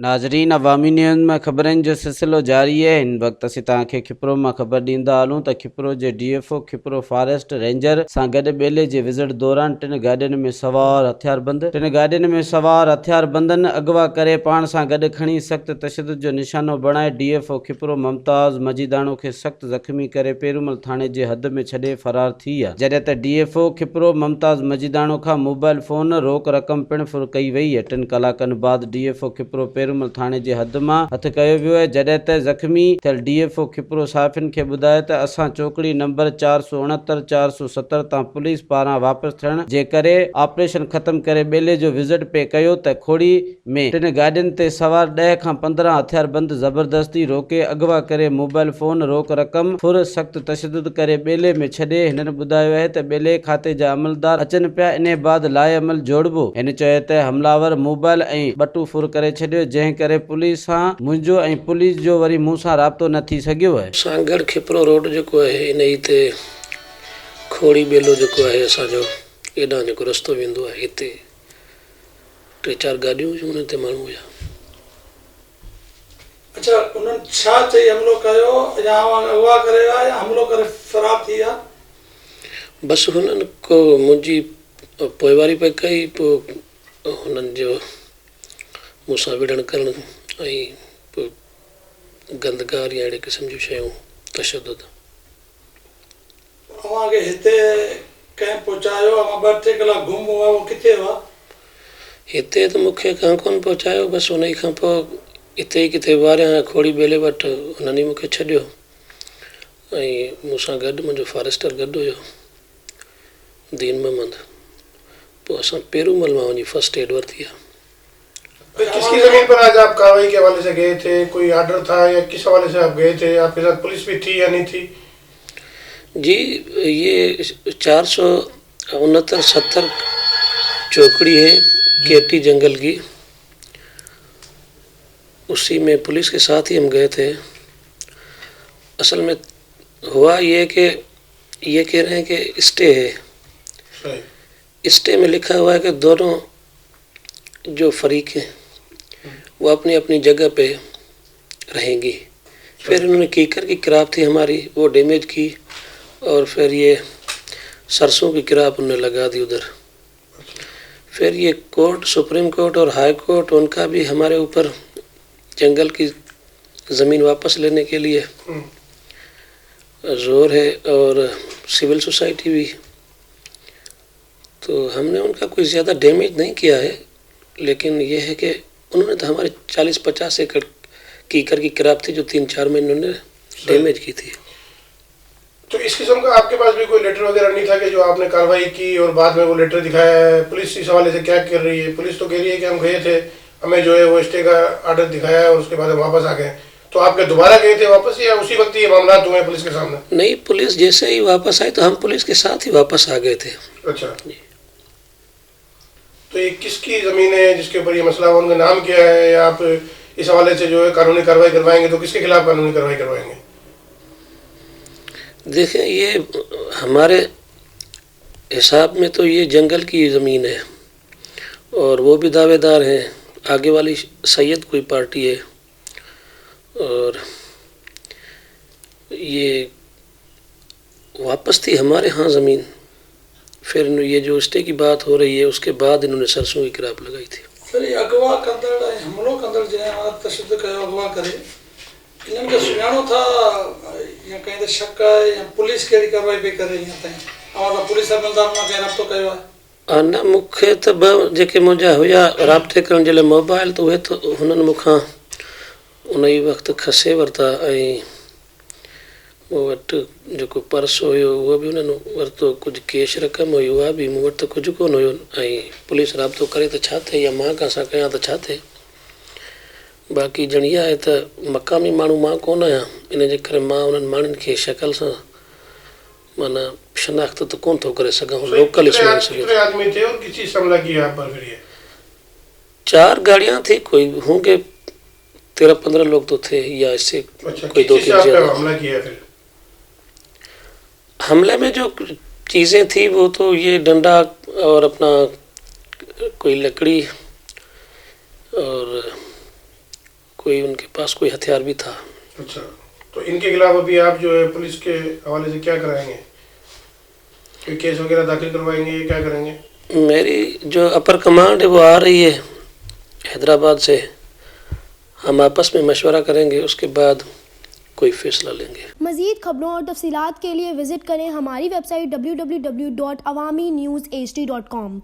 नाज़रीन, अवामी न्यूज़ में ख़बरनि जो सिलसिलो जारी है। हिन वक़्तु असीं तव्हांखे खिपरो मां ख़बर ॾींदा हलूं त खिपरो जे DFO खिपरो फॉरेस्ट रेंजर सां गॾु ॿेले जे विज़िट दौरान टिनि गाॾियुनि में सवार हथियारबंदनि अगवा करे पाण सां गॾु खणी सख़्त तशदुद जो निशानो बणाए DFO खिपरो मुमताज़ मजीदाणो खे सख़्त ज़ख़्मी करे पेरूमल थाणे जे हद में छॾे फरार थी आहे, जॾहिं त DFO खिपरो मुमताज़ मजीदाणो खां मोबाइल फ़ोन रोक रक़म पिणु फुर कई वई आहे। 3 कलाकनि बाद DFO खिपरो पेरूमल थाणे जे हद मां हथु कयो वियो आहे, जॾहिं त ज़ख़्मी थियल DFO खिपरो साफ़िन खे ॿुधायो त असां चौकड़ी नंबर 469 470 तां पुलिस पारां वापसि थियण जे करे ऑपरेशन ख़त्म करे ॿेले जो विज़िट पे कयो त खोड़ी में 3 गाॾियुनि ते सवार 10 खां 15 हथियारबंद ज़बरदस्ती रोके अगवा करे मोबाइल फ़ोन रोक रक़म फुर सख़्त तशदुद करे ॿेले में छॾे। हिननि ॿुधायो आहे त ॿेले खाते जा अमलदार अचनि पिया, इन बाद लाइअमल जोड़बो। हिन चयो त हमलावर मोबाइल ऐं बटू फुर करे छॾियो, जंहिं करे पुलिस सां मुंहिंजो ऐं पुलिस जो वरी मूं सां राब्तो न थी सघियो आहे। सांगड़ खिपरो रोड जेको आहे इन ई ते खोड़ी ॿेलो जेको आहे असांजो एॾां जेको रस्तो वेंदो आहे, हिते 3-4 गाॾियूं हुयूं, हुन ते माण्हू हुया। अच्छा, उन्हनि छा चई हमलो कयो या अगवा करे या हमलो करे फरार थी विया? बसि हुननि को मुंहिंजी पोइवारी पई कई, पोइ हुननि जो मूंसां विढ़ण करणु ऐं पोइ गंदकार या अहिड़े क़िस्म जूं शयूं तशदुद। अव्हांखे हिते कंहिं पहुचायो? 2-3 कलाक गुम हुआ, उहो किथे हुआ? हिते त मूंखे कान कोन पहुचायो, बसि हुन खां पोइ हिते ई किथे वारियां खोड़ी ॿेले वटि हुननि ई मूंखे छॾियो ऐं मूंसां गॾु मुंहिंजो फॉरेस्टर गॾु हुयो दीन मोहम्मद। पोइ असां पेरूमल मां वञी फर्स्ट एड वरिती आहे। किसकी जमीन पर आज आप कार्रवाई के हवाले से गए थे? कोई आर्डर था या किस हवाले से आप गए थे? आपके साथ पुलिस भी थी या नहीं थी? जी, ये 469-70 चौकड़ी है केटी जंगल की, उसी में पुलिस के साथ ही हम गए थे। असल में हुआ ये कि ये कह रहे हैं कि स्टे है, स्टे में लिखा हुआ है कि दोनों जो फरीक हैं वो अपनी अपनी जगह पे रहेंगी। फिर उन्होंने कीकर की किराप थी हमारी, वो डैमेज की और फिर ये सरसों की किराप उन्होंने लगा दी उधर। फिर ये कोर्ट, सुप्रीम कोर्ट और हाई कोर्ट, उनका भी हमारे ऊपर जंगल की ज़मीन वापस लेने के लिए जोर है और सिविल सोसाइटी भी। तो हमने उनका कोई ज़्यादा डैमेज नहीं किया है, लेकिन ये है कि उन्होंने तो हमारे 40-50 एकड़ कीकर की किराप थी जो 3-4 महीने उन्होंने डैमेज की थी। तो इस किस्म का आपके पास भी कोई लेटर वगैरह नहीं था कि जो आपने कार्रवाई की और बाद में वो लेटर दिखाया है? पुलिस इस हवाले से क्या कर रही है? पुलिस तो कह रही है कि हम गए थे, हमें जो है वो स्टे का आर्डर दिखाया है और उसके बाद हम वापस आ गए। तो आपके दोबारा गए थे वापस या उसी वक्त ये मामला हुए पुलिस के सामने? नहीं, पुलिस जैसे ही वापस आई तो हम पुलिस के साथ ही वापस आ गए थे। अच्छा, तो ये किसकी ज़मीन है जिसके ऊपर ये मसला, उनका नाम क्या है? या आप इस हवाले से जो है कानूनी कार्रवाई करवाएंगे तो किसके खिलाफ कानूनी कार्रवाई करवाएंगे? देखें, ये हमारे हिसाब में तो ये जंगल की ज़मीन है और वो भी दावेदार हैं। आगे वाली सैयद कोई पार्टी है और ये वापस थी हमारे यहाँ ज़मीन। फिर ये जो स्टे की बात हो रही है उसके बाद इन्होंने सरसों की किराप लगाई थी। फिर ये अगवा कंदड़ हमलो कंदड़ जंहिं तशद्दुद कयो, अगवा करे, इन्हनि खे सुञाणो था या कंहिं ते शक आहे या पुलिस कहिड़ी कार्रवाई पई करे हीअं ताईं? अवां पुलिस अमलदार मां कंहिं राब्तो कयो आहे? न, मूंखे त ॿ जेके मुंहिंजा हुया राब्ते करण जे लाइ मोबाइल, त उहे त हुननि मूंखां उन ई वक़्तु खसे वरिता ऐं मूं वटि जेको पर्स हुयो उहो बि उन्हनि वरितो, कुझु कैश रक़म हुई उहा बि मूं वटि त कुझु कोन हुयो। ऐं पुलिस राब्तो करे त छा थिए या मां कंहिंसां कयां त छा थिए। बाक़ी ॼण इहा आहे त मक़ामी माण्हू मां कोन आहियां, इन जे करे मां उन्हनि माण्हुनि खे शकल सां माना शनाख्त तो कौन तो करे सका। लोकल इसमें कितने आदमी थे और किस चीज से हमला किया आप पर? फिर ये 4 गाड़ियां थी, कोई होंगे 13-15 लोग तो थे या इससे कोई 2-3 ज्यादा। हमला किया? फिर हमले में जो चीज़ें थी वो तो ये डंडा और अपना कोई लकड़ी और कोई उनके पास कोई हथियार भी था। अच्छा, तो इनके खिलाफ अभी आप जो है पुलिस के हवाले से क्या कराएंगे? कोई केस वगैरह दाखिल करवाएंगे, क्या करेंगे? मेरी जो अपर कमांड है वो आ रही है हैदराबाद से, हम आपस में मशवरा करेंगे, उसके बाद कोई फैसला लेंगे। मज़ीद खबरों और तफसीलात के लिए विज़िट करें हमारी वेबसाइट www.awamiNewsHD.com।